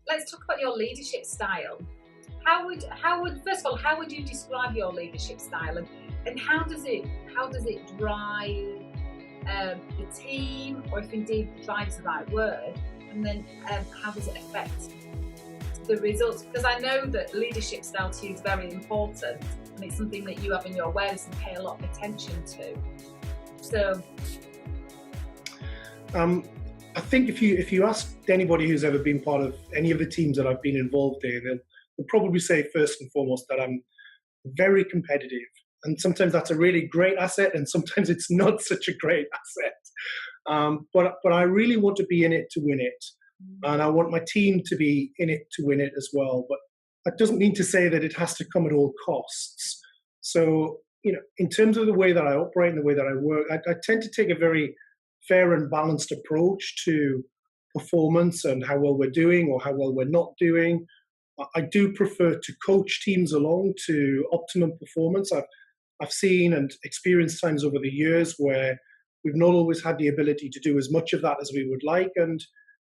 let's talk about your leadership style. How would first of all, how would you describe your leadership style, and how does it drive the team, or if indeed drive is the right word, and then how does it affect the results? Because I know that leadership style to you is very important, and it's something that you have in your awareness and pay a lot of attention to. So, Um, I think if you ask anybody who's ever been part of any of the teams that I've been involved in, they'll probably say first and foremost that I'm very competitive, and sometimes that's a really great asset, and sometimes it's not such a great asset. But I really want to be in it to win it, and I want my team to be in it to win it as well. But that doesn't mean to say that it has to come at all costs. So in terms of the way that I operate and the way that I work, I tend to take a very fair and balanced approach to performance and how well we're doing or how well we're not doing. I do prefer to coach teams along to optimum performance. I've seen and experienced times over the years where we've not always had the ability to do as much of that as we would like. And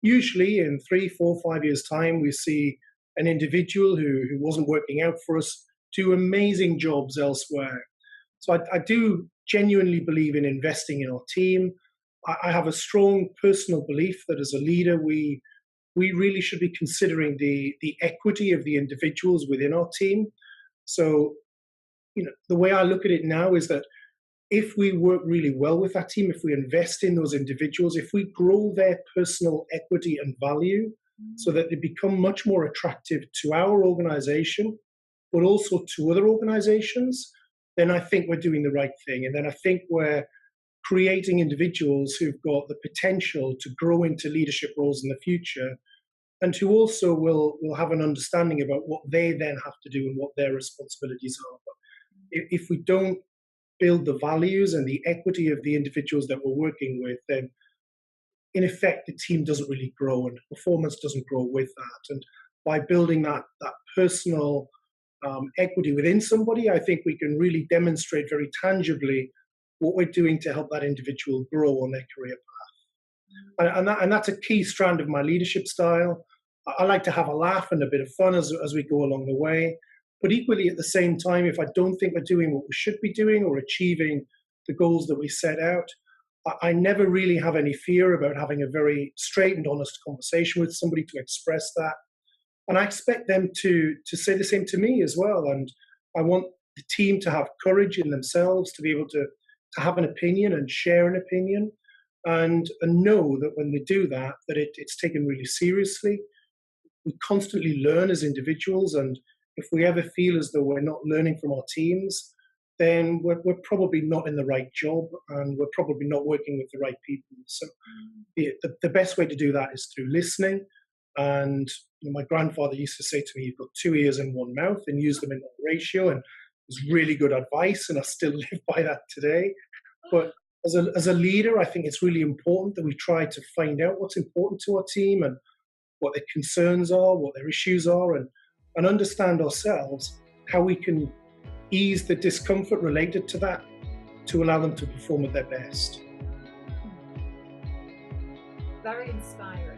usually in 3, 4, 5 years' time, we see an individual who wasn't working out for us do amazing jobs elsewhere. So I do genuinely believe in investing in our team. I have a strong personal belief that as a leader, we really should be considering the equity of the individuals within our team. So, the way I look at it now is that if we work really well with that team, if we invest in those individuals, if we grow their personal equity and value so that they become much more attractive to our organization, but also to other organizations, then I think we're doing the right thing. And then I think we're creating individuals who've got the potential to grow into leadership roles in the future, and who also will have an understanding about what they then have to do and what their responsibilities are. But if we don't build the values and the equity of the individuals that we're working with, then in effect the team doesn't really grow and performance doesn't grow with that. And by building that personal equity within somebody, I think we can really demonstrate very tangibly what we're doing to help that individual grow on their career path. And that's a key strand of my leadership style. I like to have a laugh and a bit of fun as we go along the way. But equally, at the same time, if I don't think we're doing what we should be doing or achieving the goals that we set out, I never really have any fear about having a very straight and honest conversation with somebody to express that. And I expect them to say the same to me as well. And I want the team to have courage in themselves to be able to have an opinion and share an opinion, and know that when they do that, it's taken really seriously. We constantly learn as individuals, and if we ever feel as though we're not learning from our teams, then we're probably not in the right job, and we're probably not working with the right people. So the best way to do that is through listening. And my grandfather used to say to me, "You've got two ears and one mouth, and use them in that ratio." And it was really good advice, and I still live by that today. But as a leader, I think it's really important that we try to find out what's important to our team and what their concerns are, what their issues are, and understand ourselves how we can ease the discomfort related to that to allow them to perform at their best. very inspiring.